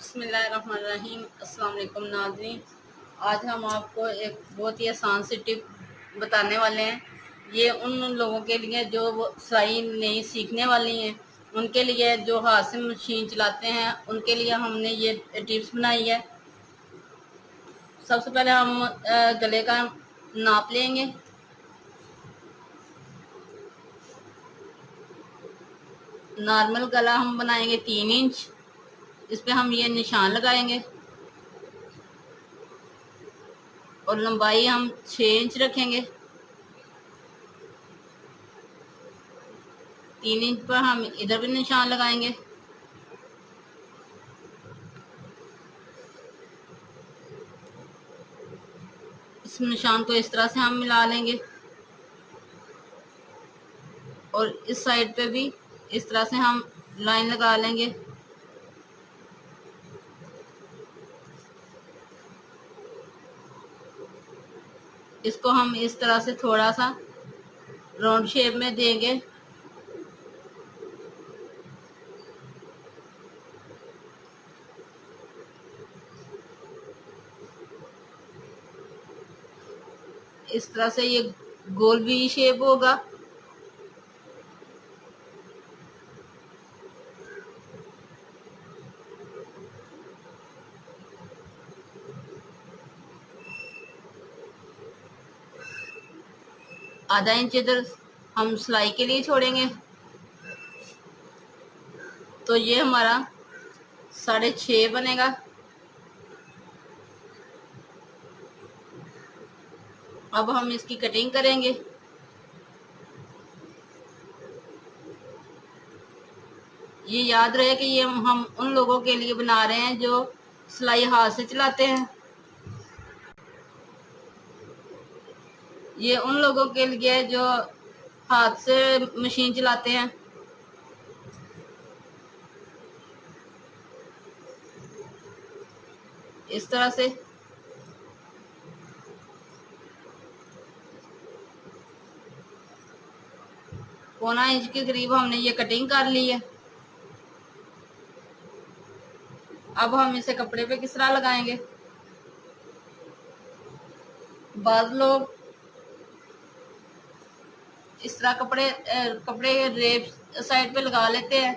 बिस्मिल्लाहिर्रहमानिर्रहीम। अस्सलाम वालेकुम नाज़रीन। आज हम आपको एक बहुत ही आसान सी टिप बताने वाले हैं। ये उन लोगों के लिए जो वो सिलाई नहीं सीखने वाली हैं, उनके लिए जो हाथ से मशीन चलाते हैं, उनके लिए हमने ये टिप्स बनाई है। सबसे पहले हम गले का नाप लेंगे। नॉर्मल गला हम बनाएंगे 3 इंच। इस पे हम ये निशान लगाएंगे और लंबाई हम 6 इंच रखेंगे। 3 इंच पर हम इधर भी निशान लगाएंगे। इस निशान को इस तरह से हम मिला लेंगे और इस साइड पे भी इस तरह से हम लाइन लगा लेंगे। इसको हम इस तरह से थोड़ा सा राउंड शेप में देंगे। इस तरह से ये गोल वी शेप होगा। आधा इंच इधर हम सिलाई के लिए छोड़ेंगे, तो ये हमारा 6.5 बनेगा। अब हम इसकी कटिंग करेंगे। ये याद रहे कि ये हम उन लोगों के लिए बना रहे हैं जो सिलाई हाथ से चलाते हैं। ये उन लोगों के लिए जो हाथ से मशीन चलाते हैं। इस तरह से पौना इंच के करीब हमने ये कटिंग कर ली है। अब हम इसे कपड़े पे किस तरह लगाएंगे। बाद लोग इस तरह कपड़े रेप साइड पे लगा लेते हैं,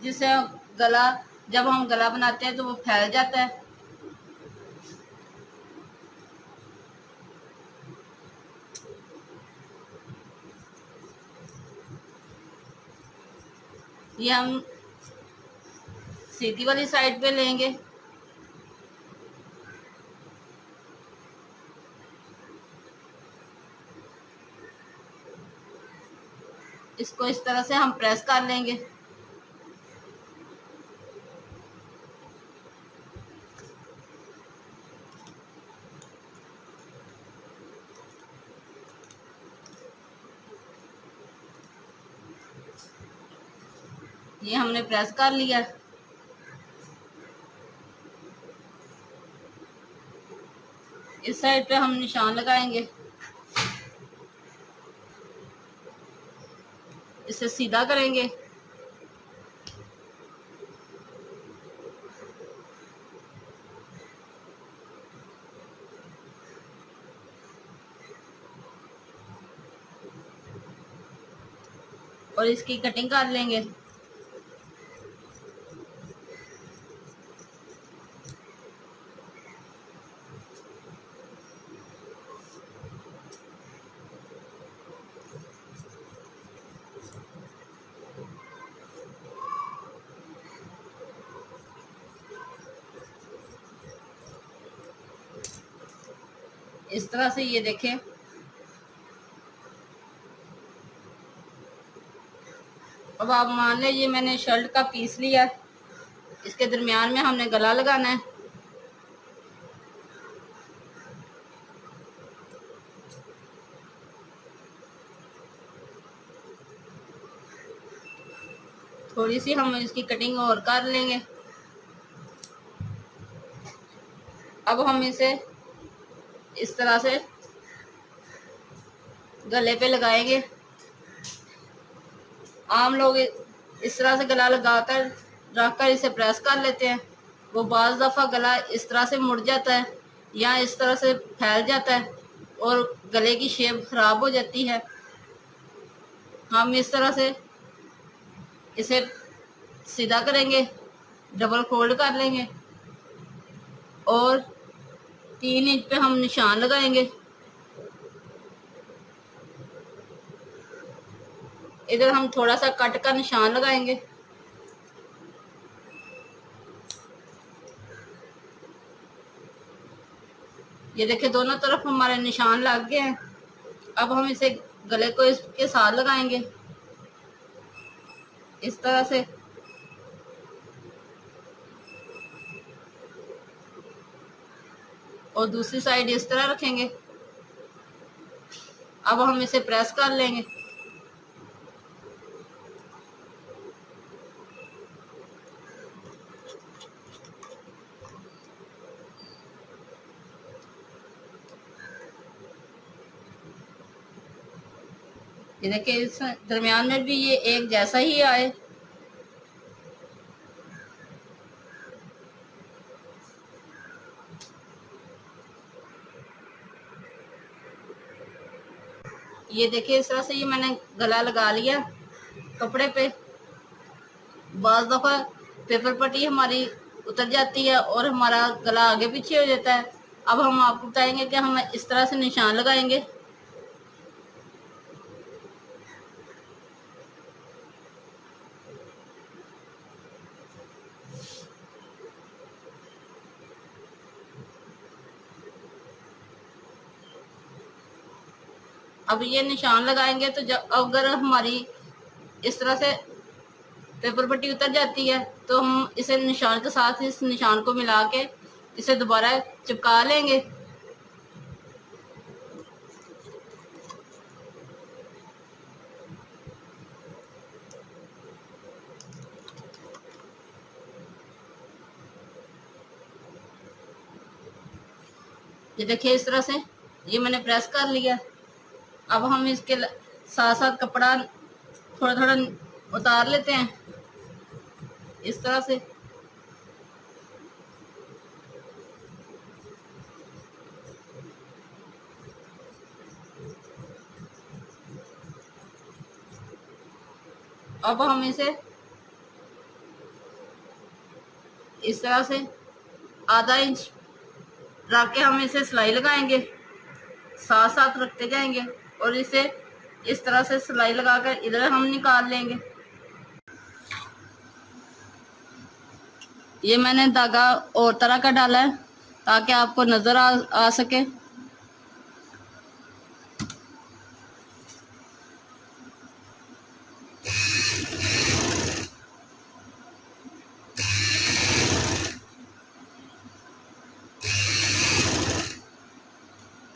जिससे गला जब हम गला बनाते हैं तो वो फैल जाता है। ये हम सीधी वाली साइड पे लेंगे। इसको इस तरह से हम प्रेस कर लेंगे। ये हमने प्रेस कर लिया। इस साइड पे हम निशान लगाएंगे। इसे सीधा करेंगे। और इसकी कटिंग कर लेंगे। इस तरह से ये देखें। अब आप मान लीजिए मैंने शर्ट का पीस लिया, इसके दरमियान में हमने गला लगाना है। थोड़ी सी हम इसकी कटिंग और कर लेंगे। अब हम इसे इस तरह से गले पे लगाएंगे। आम लोग इस तरह से गला लगाकर रखकर इसे प्रेस कर लेते हैं। वो बाज़ दफ़ा गला इस तरह से मुड़ जाता है या इस तरह से फैल जाता है और गले की शेप ख़राब हो जाती है। हम इस तरह से इसे सीधा करेंगे, डबल फोल्ड कर लेंगे और 3 इंच पे हम निशान लगाएंगे। इधर हम थोड़ा सा कट का निशान लगाएंगे। ये देखिए दोनों तरफ हमारे निशान लग गए हैं। अब हम इसे गले को इसके साथ लगाएंगे इस तरह से। और दूसरी साइड इस तरह रखेंगे। अब हम इसे प्रेस कर लेंगे। ये देखिए इस दरमियान में भी ये एक जैसा ही आए। ये देखिए इस तरह से ये मैंने गला लगा लिया कपड़े पे। बाज़ दफ़ा पेपर पट्टी हमारी उतर जाती है और हमारा गला आगे पीछे हो जाता है। अब हम आपको बताएंगे कि हम इस तरह से निशान लगाएंगे। अब ये निशान लगाएंगे तो जब अगर हमारी इस तरह से पेपर पट्टी उतर जाती है तो हम इसे निशान के साथ इस निशान को मिला के इसे दोबारा चिपका लेंगे। ये देखिए इस तरह से ये मैंने प्रेस कर लिया। अब हम इसके साथ साथ कपड़ा थोड़ा थोड़ा उतार लेते हैं इस तरह से। अब हम इसे इस तरह से आधा इंच रख के हम इसे सिलाई लगाएंगे, साथ साथ रखते जाएंगे और इसे इस तरह से सिलाई लगाकर इधर हम निकाल लेंगे। ये मैंने धागा और तरह का डाला है ताकि आपको नज़र आ सके।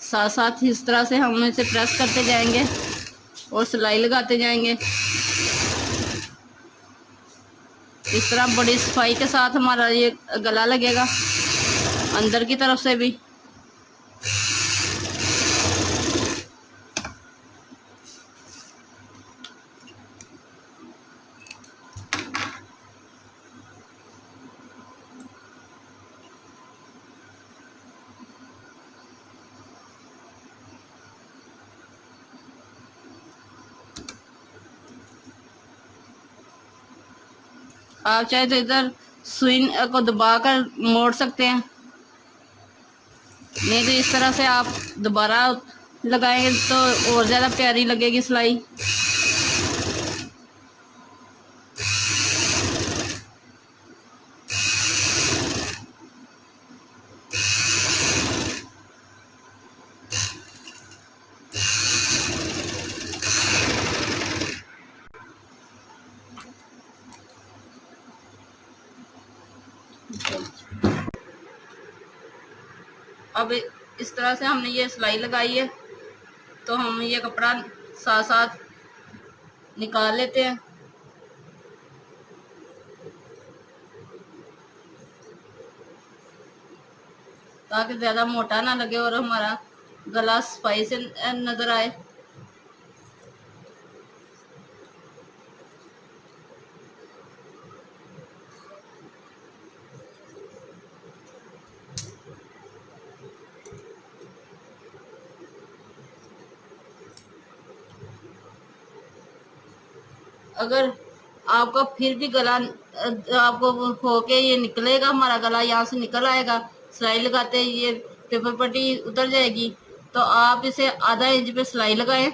साथ साथ इस तरह से हम इसे प्रेस करते जाएंगे और सिलाई लगाते जाएंगे। इस तरह बड़ी सफाई के साथ हमारा ये गला लगेगा अंदर की तरफ से भी। आप चाहे तो इधर सुई को दबाकर मोड़ सकते हैं, नहीं तो इस तरह से आप दोबारा लगाएंगे तो और ज़्यादा प्यारी लगेगी सिलाई। अब इस तरह से हमने ये सिलाई लगाई है तो हम ये कपड़ा साथ साथ निकाल लेते हैं ताकि ज़्यादा मोटा ना लगे और हमारा गला सफाई से नज़र आए। अगर आपका फिर भी गला आपको होके ये निकलेगा, हमारा गला यहाँ से निकल आएगा, सिलाई लगाते ये पेपर पट्टी उतर जाएगी, तो आप इसे आधा इंच पे सिलाई लगाएं।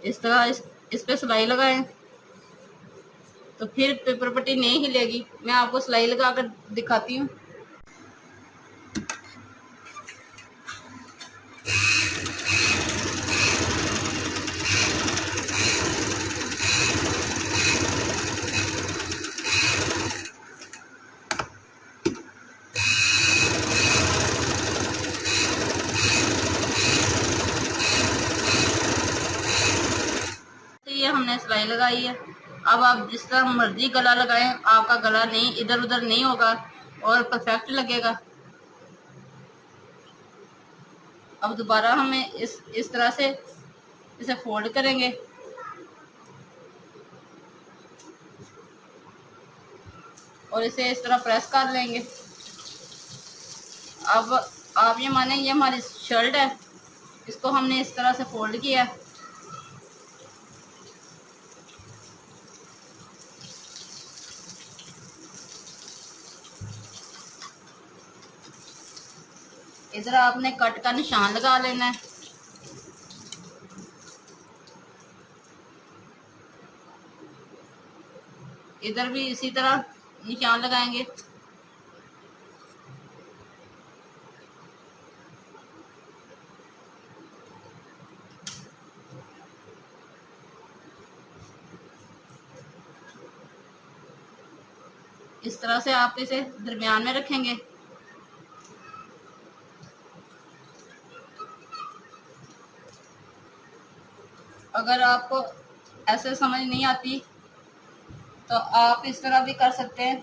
इस तरह इस पे सिलाई लगाएं तो फिर पेपर पट्टी नहीं हिलेगी। मैं आपको सिलाई लगा कर दिखाती हूँ। ये हमने सिलाई लगाई है। अब आप जिस तरह मर्जी गला लगाएं, आपका गला नहीं इधर उधर नहीं होगा और परफेक्ट लगेगा। अब दोबारा हमें इस तरह से इसे फोल्ड करेंगे और इसे इस तरह प्रेस कर लेंगे। अब आप ये माने ये हमारी शर्ट है, इसको हमने इस तरह से फोल्ड किया। इधर आपने कट का निशान लगा लेना है। इधर भी इसी तरह निशान लगाएंगे। इस तरह से आप इसे दरमियान में रखेंगे। अगर आपको ऐसे समझ नहीं आती तो आप इस तरह भी कर सकते हैं।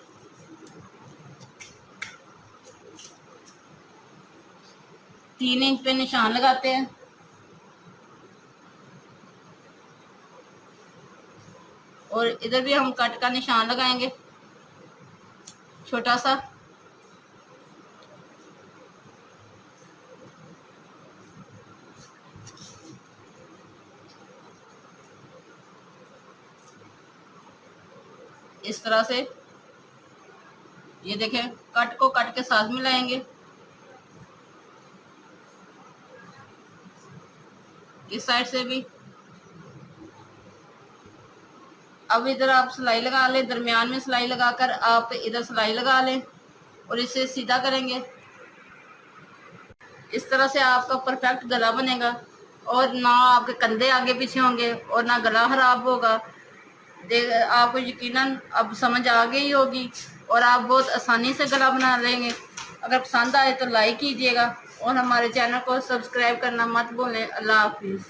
3 इंच पे निशान लगाते हैं और इधर भी हम कट का निशान लगाएंगे छोटा सा। इस तरह से ये देखें, कट को कट के साथ मिलाएंगे। इस साइड से भी। अब इधर आप सिलाई लगा लें, दरमियान में सिलाई लगाकर आप इधर सिलाई लगा लें और इसे सीधा करेंगे। इस तरह से आपका परफेक्ट गला बनेगा और ना आपके कंधे आगे पीछे होंगे और ना गला खराब होगा। आपको यकीनन अब समझ आ गई होगी और आप बहुत आसानी से गला बना लेंगे। अगर पसंद आए तो लाइक कीजिएगा और हमारे चैनल को सब्सक्राइब करना मत भूलें। अल्लाह हाफिज़।